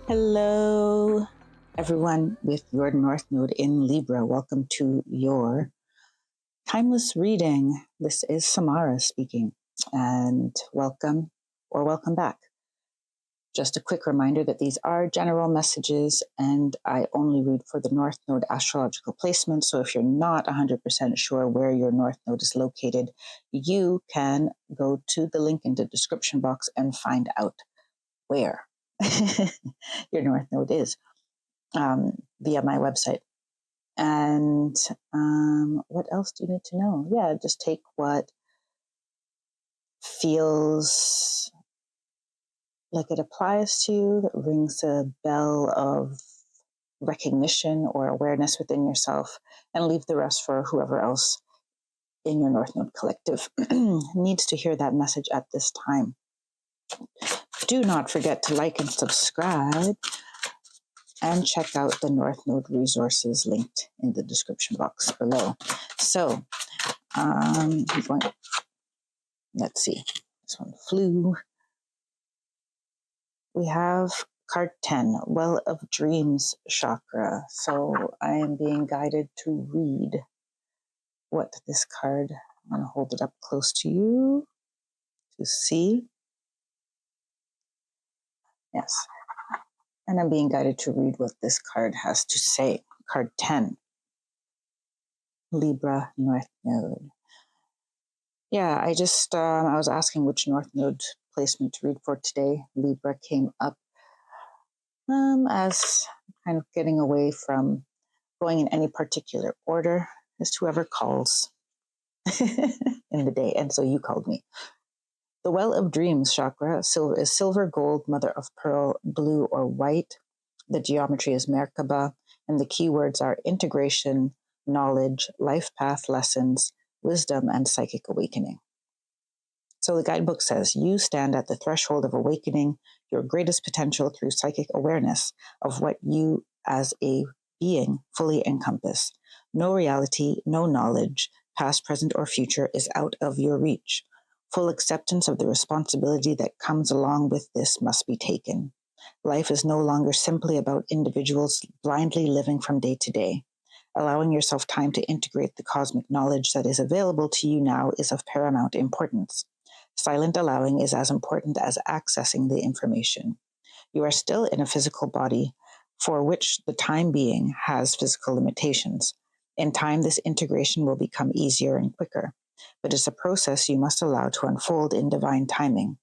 Hello, everyone with your North Node in Libra. Welcome to your timeless reading. This is Samara speaking, and welcome or welcome back. Just a quick reminder that these are general messages, and I only read for the North Node astrological placement. So if you're not 100% sure where your North Node is located, you can go to the link in the description box and find out where your North Node is via my website. And what else do you need to know? Yeah, just take what feels like it applies to you, that rings a bell of recognition or awareness within yourself, and leave the rest for whoever else in your North Node collective needs to hear that message at this time. Do not forget to like and subscribe, and check out the North Node resources linked in the description box below. So, let's see, this one flew. We have card 10, Well of Dreams chakra. So I am being guided to read what this card, I'm going to hold it up close to you to see. Yes. And I'm being guided to read what this card has to say. Card 10, Libra North Node. Yeah, I was asking which North Node placement to read for today. Libra came up as kind of getting away from going in any particular order, just whoever calls in the day. And so you called me. The Well of Dreams chakra is silver, gold, mother of pearl, blue, or white. The geometry is Merkaba, and the keywords are integration, knowledge, life path lessons, wisdom, and psychic awakening. So the guidebook says, you stand at the threshold of awakening your greatest potential through psychic awareness of what you as a being fully encompass. No reality, no knowledge, past, present, or future is out of your reach. Full acceptance of the responsibility that comes along with this must be taken. Life is no longer simply about individuals blindly living from day to day. Allowing yourself time to integrate the cosmic knowledge that is available to you now is of paramount importance. Silent allowing is as important as accessing the information. You are still in a physical body for which the time being has physical limitations. In time, this integration will become easier and quicker, but it's a process you must allow to unfold in divine timing.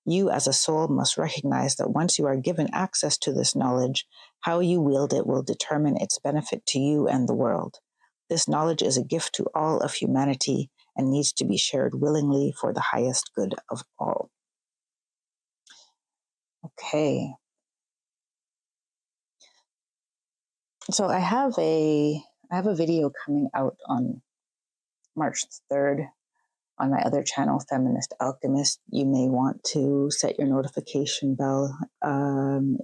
You as a soul must recognize that once you are given access to this knowledge, how you wield it will determine its benefit to you and the world. This knowledge is a gift to all of humanity and needs to be shared willingly for the highest good of all. Okay. So I have a video coming out on March 3rd on my other channel, Feminist Alchemist. You may want to set your notification bell.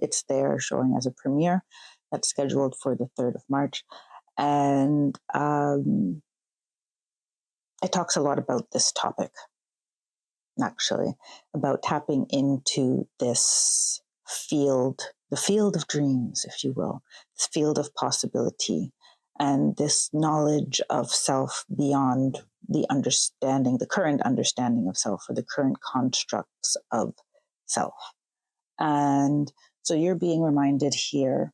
It's there showing as a premiere. That's scheduled for the 3rd of March. And it talks a lot about this topic, actually, about tapping into this field, the field of dreams, if you will, this field of possibility, and this knowledge of self beyond the understanding, the current understanding of self, or the current constructs of self. And so you're being reminded here,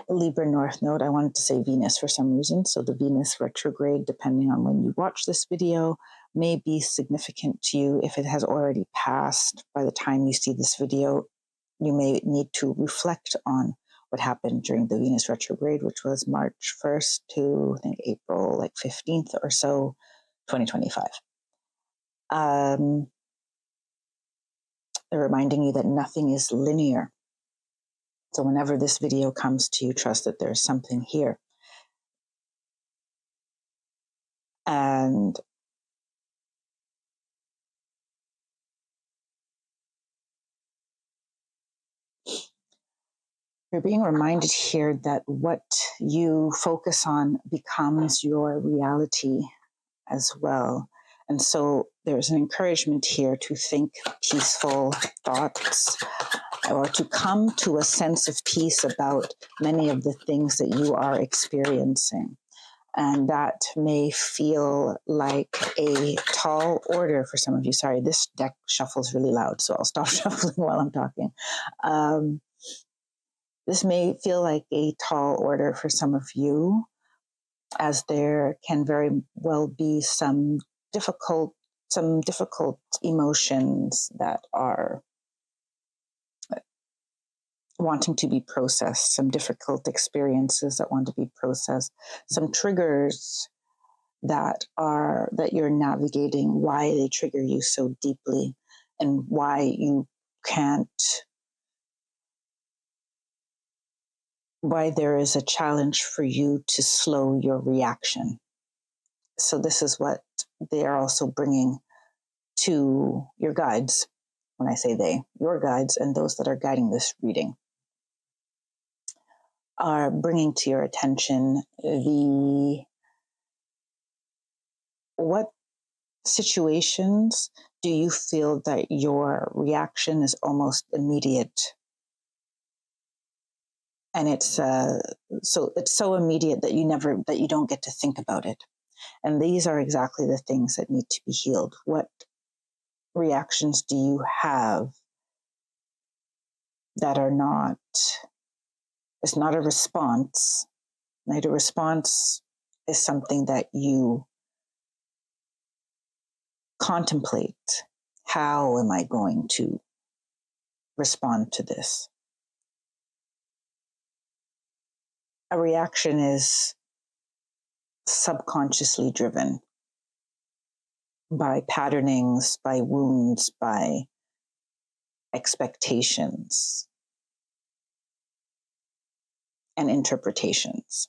Libra North Node, I wanted to say Venus for some reason. So the Venus retrograde, depending on when you watch this video, may be significant to you. If it has already passed by the time you see this video, you may need to reflect on what happened during the Venus retrograde, which was March 1st to, I think, April 15th or so, 2025. They're reminding you that nothing is linear. So whenever this video comes to you, trust that there's something here. And you're being reminded here that what you focus on becomes your reality as well. And so there's an encouragement here to think peaceful thoughts, or to come to a sense of peace about many of the things that you are experiencing. And that may feel like a tall order for some of you. Sorry, this deck shuffles really loud, so I'll stop shuffling while I'm talking. This may feel like a tall order for some of you, as there can very well be some difficult emotions that are wanting to be processed, some difficult experiences that want to be processed, some triggers that you're navigating, why they trigger you so deeply, and why there is a challenge for you to slow your reaction. So this is what they are also bringing to your guides. When I say they, your guides and those that are guiding this reading are bringing to your attention what situations do you feel that your reaction is almost immediate, and it's so immediate that you don't get to think about it. And these are exactly the things that need to be healed. What reactions do you have that are not, it's not a response, right? A response is something that you contemplate. How am I going to respond to this? A reaction is subconsciously driven by patternings, by wounds, by expectations and interpretations.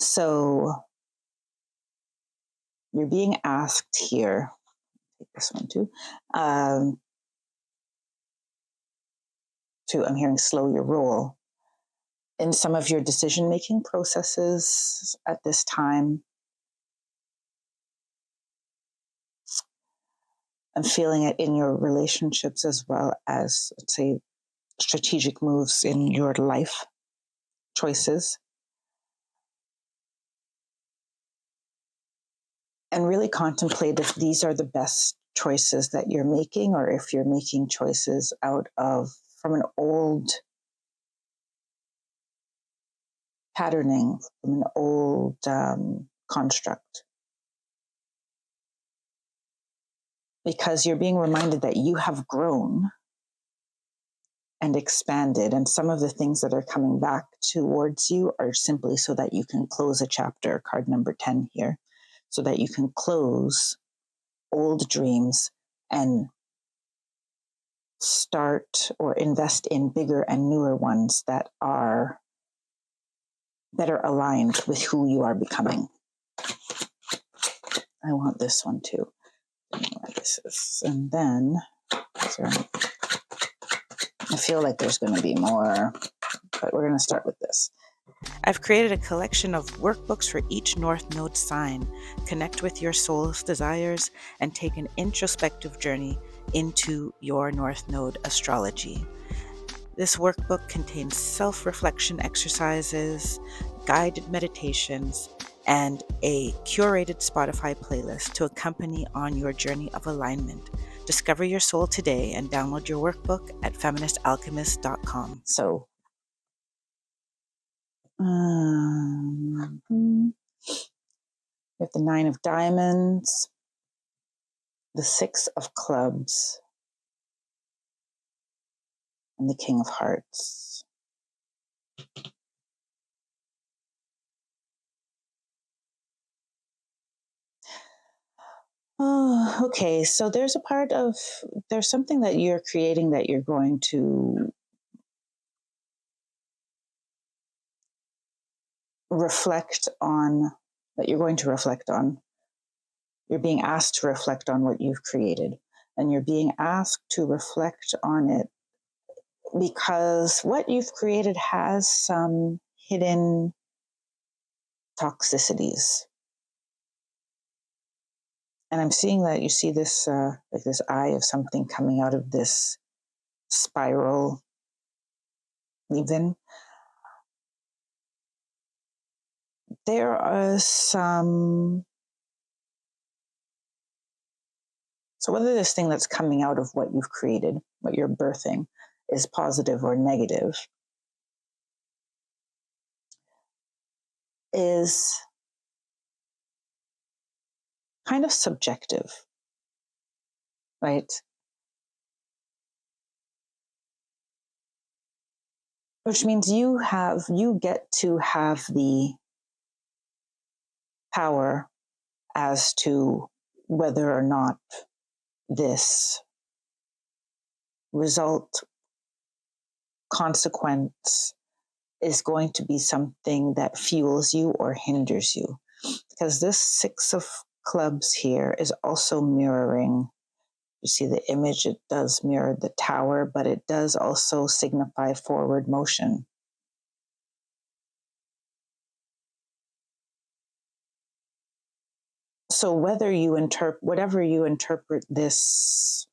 So you're being asked here, take this one too, I'm hearing slow your roll. In some of your decision-making processes at this time, I'm feeling it in your relationships as well as, let's say, strategic moves in your life choices. And really contemplate if these are the best choices that you're making, or if you're making choices from an old patterning, from an old construct. Because you're being reminded that you have grown and expanded, and some of the things that are coming back towards you are simply so that you can close a chapter, card number 10 here, so that you can close old dreams and start or invest in bigger and newer ones that are aligned with who you are becoming. I want this one too. I don't know where this is. And then, I feel like there's going to be more, but we're going to start with this. I've created a collection of workbooks for each North Node sign. Connect with your soul's desires and take an introspective journey into your North Node astrology. This workbook contains self-reflection exercises, guided meditations, and a curated Spotify playlist to accompany on your journey of alignment. Discover your soul today and download your workbook at feministalchemist.com. So, we have the 9 of Diamonds, the 6 of Clubs, and the King of Hearts. Oh, okay. So there's something that you're creating that you're going to reflect on, You're being asked to reflect on what you've created, and you're being asked to reflect on it because what you've created has some hidden toxicities. And I'm seeing that you see this, like this eye of something coming out of this spiral, even. There are some, so whether this thing that's coming out of what you've created, what you're birthing, is positive or negative, is kind of subjective, right? Which means you get to have the power as to whether or not this result, consequence, is going to be something that fuels you or hinders you. Because this Six of Clubs here is also mirroring, you see the image, it does mirror the tower, but it does also signify forward motion. So whatever you interpret this,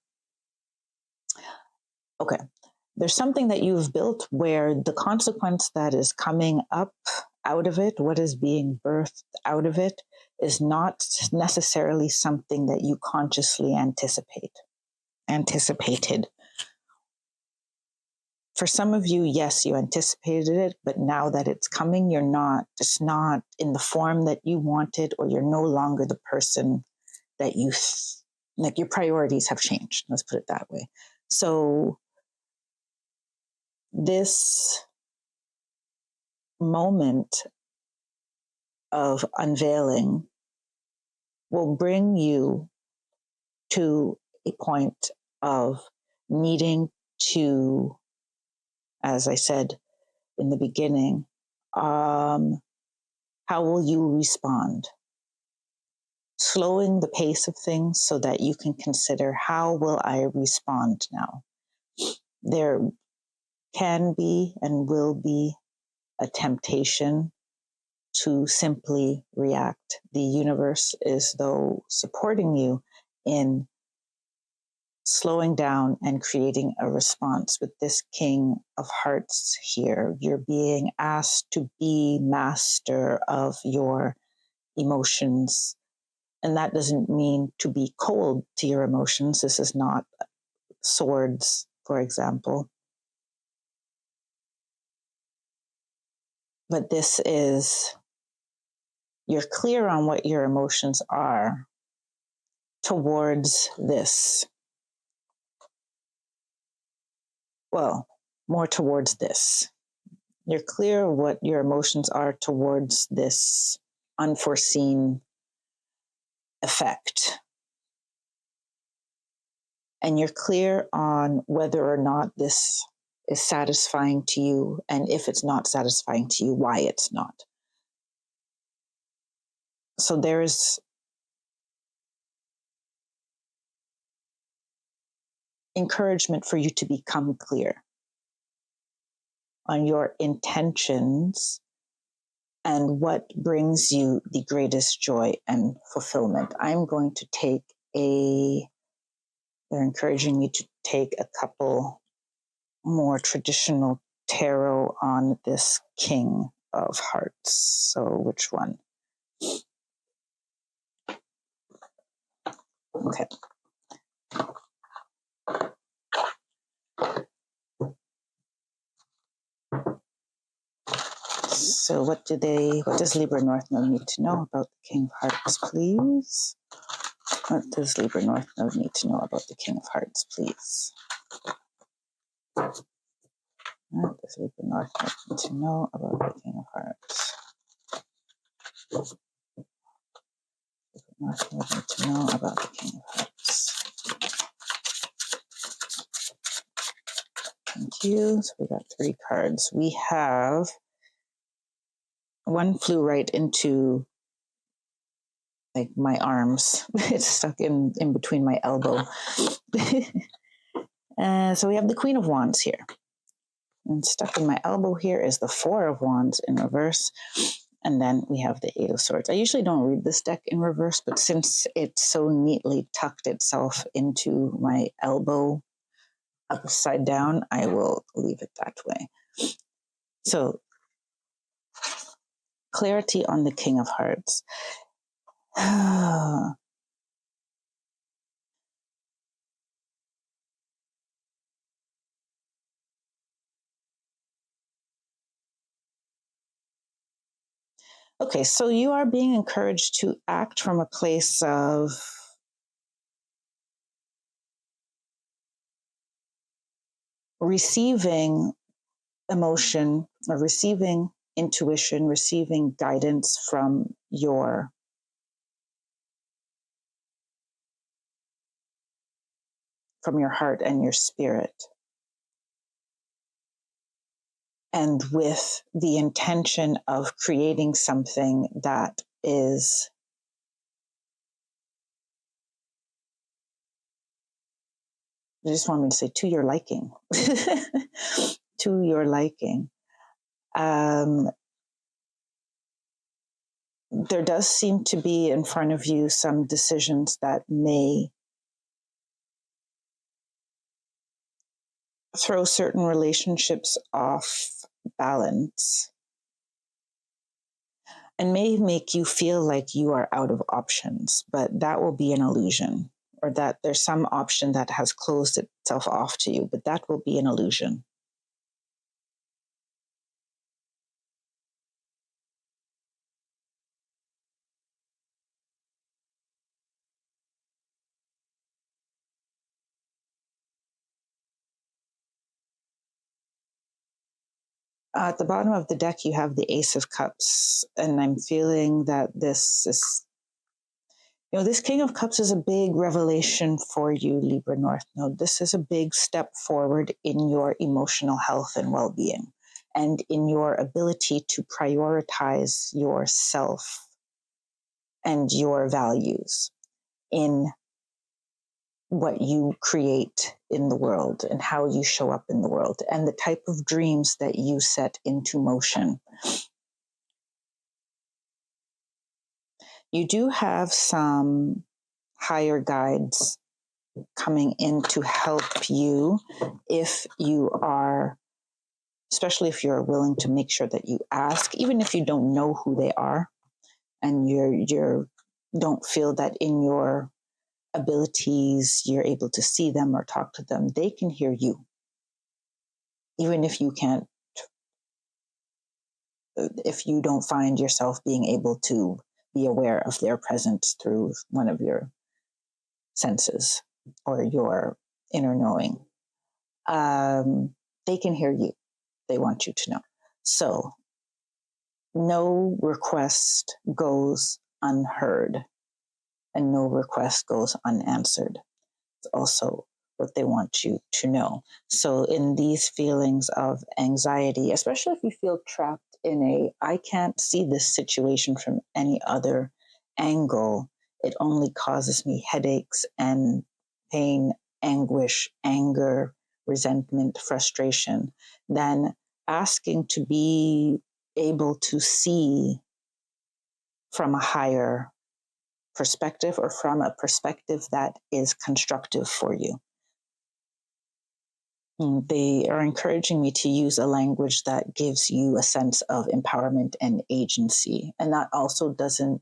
okay, there's something that you've built where the consequence that is coming up out of it, what is being birthed out of it, is not necessarily something that you consciously anticipated. For some of you, yes, you anticipated it, but now that it's coming, it's not in the form that you wanted, or you're no longer the person that like your priorities have changed. Let's put it that way. So this moment of unveiling will bring you to a point of needing to, as I said in the beginning, how will you respond? Slowing the pace of things so that you can consider, how will I respond now? There can be and will be a temptation to simply react. The universe is, though, supporting you in slowing down and creating a response. With this King of Hearts here, you're being asked to be master of your emotions. And that doesn't mean to be cold to your emotions. This is not swords, for example. But this is, you're clear on what your emotions are towards this. Well, more towards this. You're clear what your emotions are towards this unforeseen effect. And you're clear on whether or not this is satisfying to you, and if it's not satisfying to you, why it's not. So there is encouragement for you to become clear on your intentions and what brings you the greatest joy and fulfillment. I'm going to take they're encouraging me to take a couple more traditional tarot on this King of Hearts. So which one? Okay. So what does Libra North Node need to know about the King of Hearts, please? What does Libra North Node need to know about the King of Hearts, please? What does Libra North Node need to know about the King of Hearts? Libra North Node need to know about the King of Hearts. Thank you. So we got 3 cards. We have one flew right into like my arms. It's stuck in between my elbow. So we have the Queen of Wands here. And stuck in my elbow here is the 4 of Wands in reverse. And then we have the Eight of Swords. I usually don't read this deck in reverse, but since it so neatly tucked itself into my elbow upside down, I will leave it that way. So, clarity on the King of Hearts. Okay, so you are being encouraged to act from a place of receiving emotion or receiving intuition, receiving guidance from your heart and your spirit. And with the intention of creating something that is I just want me to say to your liking, to your liking. There does seem to be in front of you some decisions that may throw certain relationships off balance and may make you feel like you are out of options, but that will be an illusion, or that there's some option that has closed itself off to you, but that will be an illusion. At the bottom of the deck, you have the Ace of Cups, and I'm feeling that this is, this King of Cups is a big revelation for you, Libra North Node. This is a big step forward in your emotional health and well-being, and in your ability to prioritize yourself and your values in what you create in the world and how you show up in the world and the type of dreams that you set into motion. You do have some higher guides coming in to help you if you are, especially if you're willing to make sure that you ask, even if you don't know who they are and you're don't feel that in your abilities you're able to see them or talk to them. They can hear you, even if you can't, if you don't find yourself being able to be aware of their presence through one of your senses or your inner knowing. They can hear you. They want you to know. So no request goes unheard and no request goes unanswered. It's also what they want you to know. So in these feelings of anxiety, especially if you feel trapped in I can't see this situation from any other angle, it only causes me headaches and pain, anguish, anger, resentment, frustration, then asking to be able to see from a higher perspective or from a perspective that is constructive for you. They are encouraging me to use a language that gives you a sense of empowerment and agency. And that also doesn't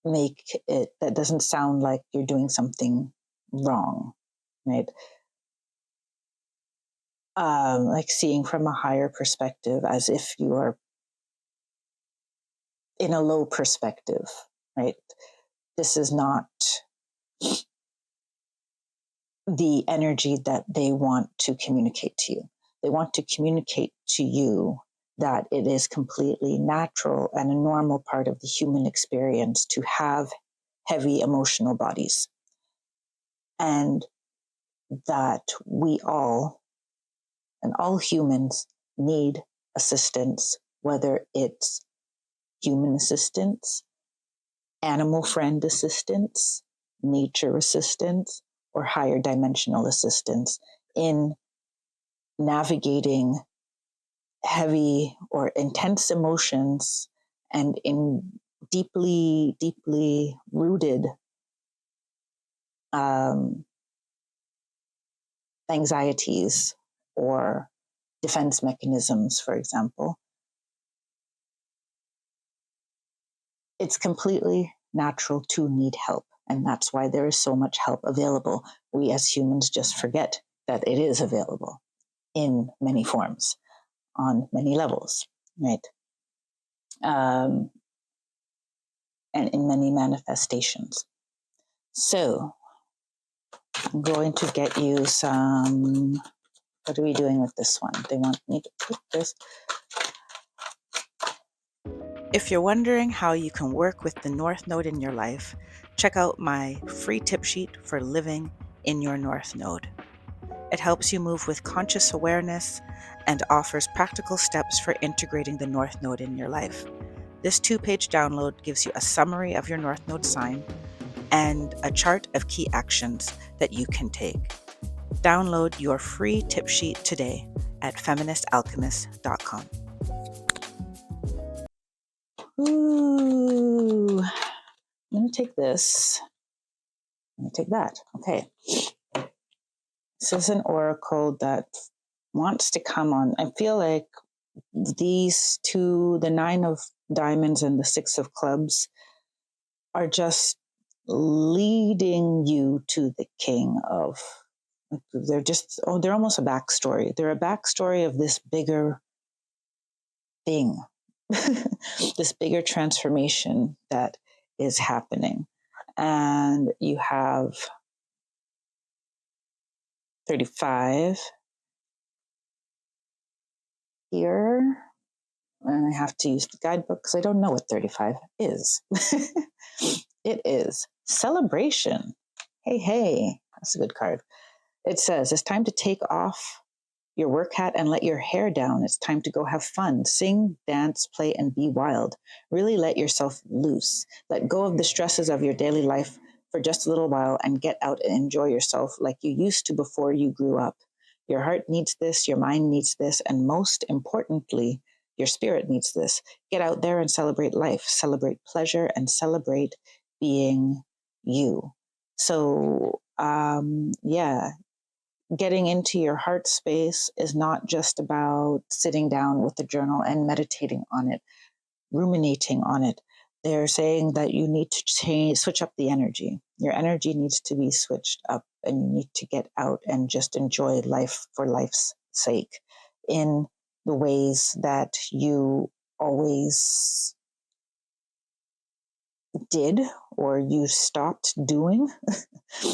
that doesn't sound like you're doing something wrong, right? Like seeing from a higher perspective as if you are in a low perspective, right? This is not the energy that they want to communicate to you. They want to communicate to you that it is completely natural and a normal part of the human experience to have heavy emotional bodies. And that we all, and all humans, need assistance, whether it's human assistance, animal friend assistance, nature assistance, or higher dimensional assistance in navigating heavy or intense emotions and in deeply, deeply rooted anxieties or defense mechanisms, for example, it's completely natural to need help. And that's why there is so much help available. We as humans just forget that it is available in many forms, on many levels, right? And in many manifestations. So I'm going to get you some, what are we doing with this one? They want me to put this. If you're wondering how you can work with the North Node in your life, check out my free tip sheet for living in your North Node. It helps you move with conscious awareness and offers practical steps for integrating the North Node in your life. This 2-page download gives you a summary of your North Node sign and a chart of key actions that you can take. Download your free tip sheet today at feministalchemist.com. Ooh, I'm going to take this. I'm going to take that. Okay. This is an oracle that wants to come on. I feel like these two, the 9 of diamonds and the 6 of clubs, are just leading you to the king of, they're just, they're almost a backstory. They're a backstory of this bigger thing, this bigger transformation that is happening. And you have 35 here. And I have to use the guidebook because I don't know what 35 is. It is celebration. Hey, hey, that's a good card. It says it's time to take off your work hat and let your hair down. It's time to go have fun, sing, dance, play, and be wild. Really let yourself loose. Let go of the stresses of your daily life for just a little while and get out and enjoy yourself like you used to before you grew up. Your heart needs this, your mind needs this, and most importantly, your spirit needs this. Get out there and celebrate life, celebrate pleasure, and celebrate being you. So, yeah, getting into your heart space is not just about sitting down with a journal and meditating on it, ruminating on it. They're saying that you need to switch up the energy. Your energy needs to be switched up, and you need to get out and just enjoy life for life's sake in the ways that you always did or you stopped doing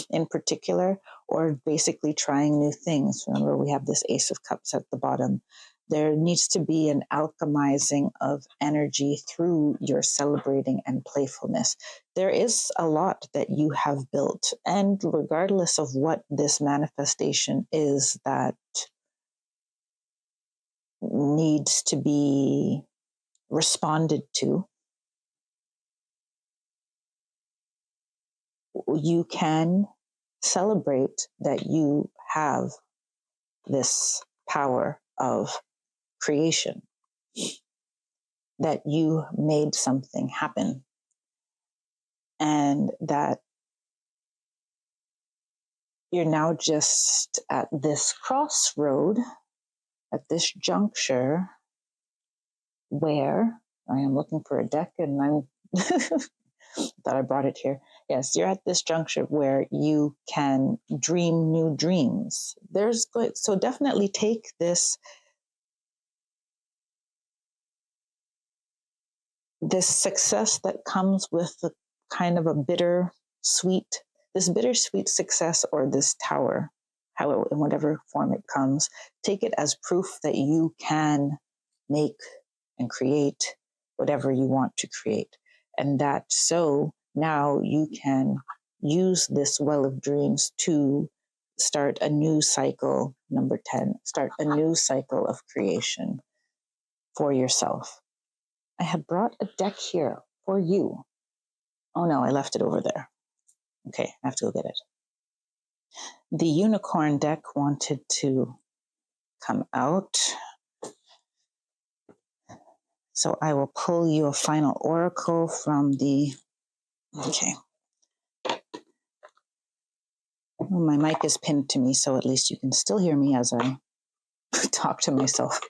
in particular, or basically trying new things. Remember, we have this Ace of Cups at the bottom. There needs to be an alchemizing of energy through your celebrating and playfulness. There is a lot that you have built, and regardless of what this manifestation is that needs to be responded to, you can celebrate that you have this power of creation, that you made something happen, and that you're now just at this crossroad, at this juncture where I am looking for a deck and I'm thought I brought it here. Yes, you're at this juncture where you can dream new dreams. So definitely take this success that comes with the kind of a this bittersweet success, or this tower, in whatever form it comes, take it as proof that you can make and create whatever you want to create. And that so now you can use this well of dreams to start a new cycle, number 10, start a new cycle of creation for yourself. I have brought a deck here for you. Oh no, I left it over there. Okay, I have to go get it. The unicorn deck wanted to come out. So I will pull you a final oracle from the, okay. Well, my mic is pinned to me, so at least you can still hear me as I talk to myself.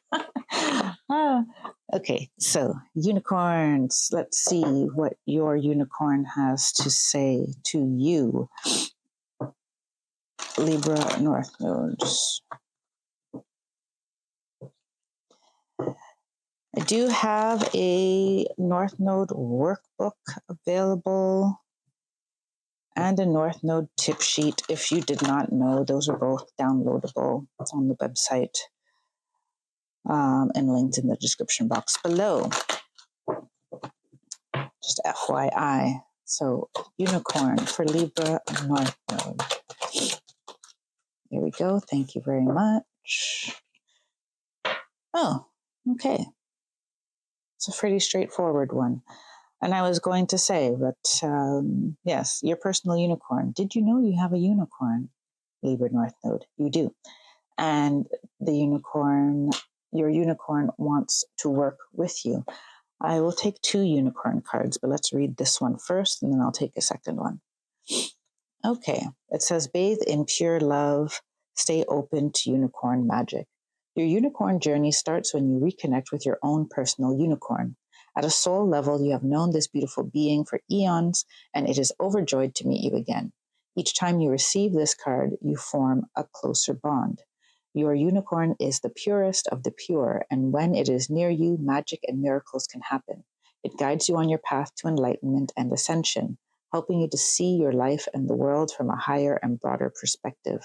Okay, so unicorns. Let's see what your unicorn has to say to you. Libra North Nodes. I do have a North Node workbook available and a North Node tip sheet. If you did not know, those are both downloadable on the website and linked in the description box below. Just FYI. So unicorn for Libra North Node. Here we go. Thank you very much. Oh, okay. It's a pretty straightforward one. And I was going to say, but yes, your personal unicorn. Did you know you have a unicorn, Libra North Node? You do. And the unicorn, your unicorn wants to work with you. I will take 2 unicorn cards, but let's read this one first, and then I'll take a second one. Okay, it says, bathe in pure love, stay open to unicorn magic. Your unicorn journey starts when you reconnect with your own personal unicorn. At a soul level, you have known this beautiful being for eons, and it is overjoyed to meet you again. Each time you receive this card, you form a closer bond. Your unicorn is the purest of the pure, and when it is near you, magic and miracles can happen. It guides you on your path to enlightenment and ascension, helping you to see your life and the world from a higher and broader perspective.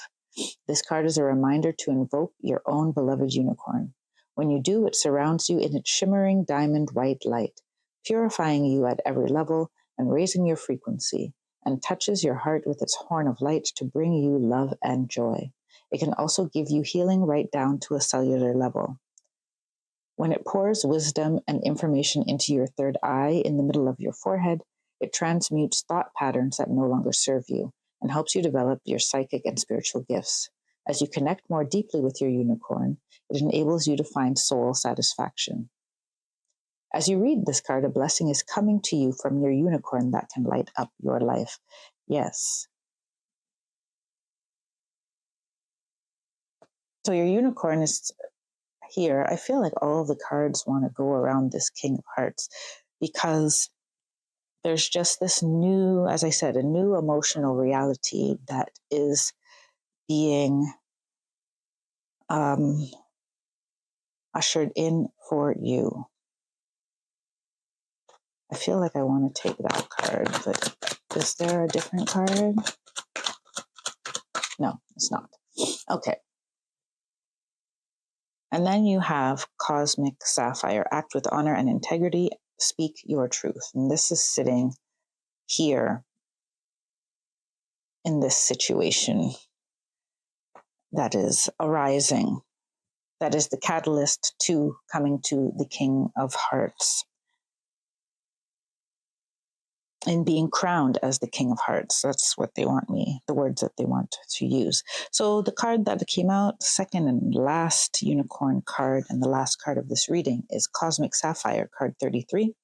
This card is a reminder to invoke your own beloved unicorn. When you do, it surrounds you in its shimmering diamond white light, purifying you at every level and raising your frequency, and touches your heart with its horn of light to bring you love and joy. It can also give you healing right down to a cellular level. When it pours wisdom and information into your third eye in the middle of your forehead, it transmutes thought patterns that no longer serve you and helps you develop your psychic and spiritual gifts. As you connect more deeply with your unicorn, it enables you to find soul satisfaction. As you read this card, a blessing is coming to you from your unicorn that can light up your life. Yes. So your unicorn is here. I feel like all of the cards want to go around this King of Hearts because there's just this new, as I said, a new emotional reality that is being ushered in for you. I feel like I want to take that card, but is there a different card? No, it's not. Okay. And then you have Cosmic Sapphire. Act with honor and integrity. Speak your truth. And this is sitting here in this situation that is arising. That is the catalyst to coming to the King of Hearts and being crowned as the King of Hearts. That's what they want me, the words that they want to use. So the card that came out, second and last unicorn card, and the last card of this reading is Cosmic Sapphire, card 33.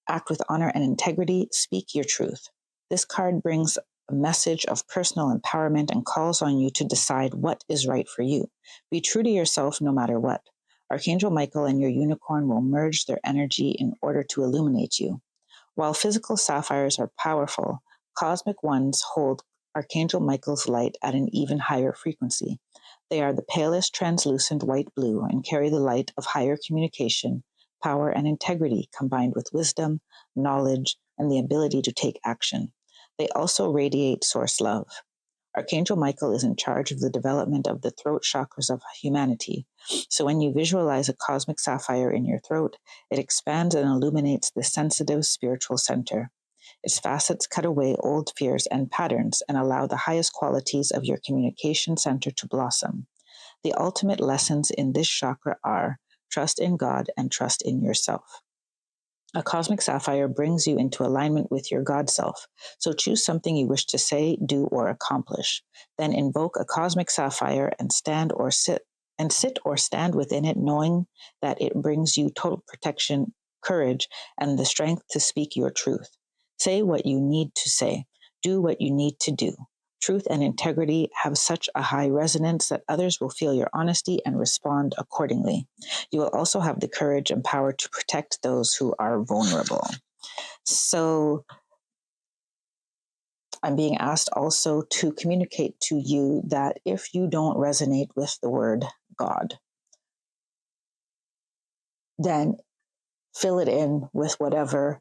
Act with honor and integrity. Speak your truth. This card brings a message of personal empowerment and calls on you to decide what is right for you. Be true to yourself no matter what. Archangel Michael and your unicorn will merge their energy in order to illuminate you. While physical sapphires are powerful, cosmic ones hold Archangel Michael's light at an even higher frequency. They are the palest translucent white blue and carry the light of higher communication, power, and integrity combined with wisdom, knowledge, and the ability to take action. They also radiate source love. Archangel Michael is in charge of the development of the throat chakras of humanity. So when you visualize a cosmic sapphire in your throat, it expands and illuminates the sensitive spiritual center. Its facets cut away old fears and patterns and allow the highest qualities of your communication center to blossom. The ultimate lessons in this chakra are trust in God and trust in yourself. A cosmic sapphire brings you into alignment with your God self. So choose something you wish to say, do, or accomplish. Then invoke a cosmic sapphire and stand or sit and sit or stand within it, knowing that it brings you total protection, courage, and the strength to speak your truth. Say what you need to say. Do what you need to do. Truth and integrity have such a high resonance that others will feel your honesty and respond accordingly. You will also have the courage and power to protect those who are vulnerable. So I'm being asked also to communicate to you that if you don't resonate with the word God, then fill it in with whatever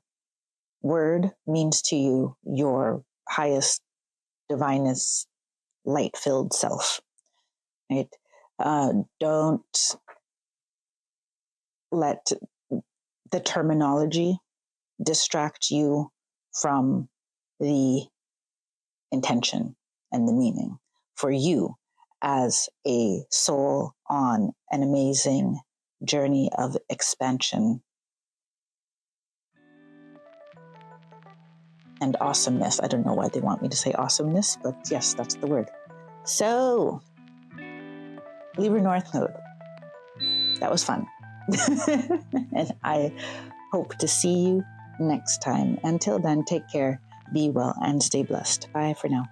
word means to you, your highest, divinest, light-filled self. Right? Don't let the terminology distract you from the intention and the meaning for you as a soul on an amazing journey of expansion and awesomeness. I don't know why they want me to say awesomeness, but yes, that's the word. So, Libra North Node, that was fun. And I hope to see you next time. Until then, take care, be well, and stay blessed. Bye for now.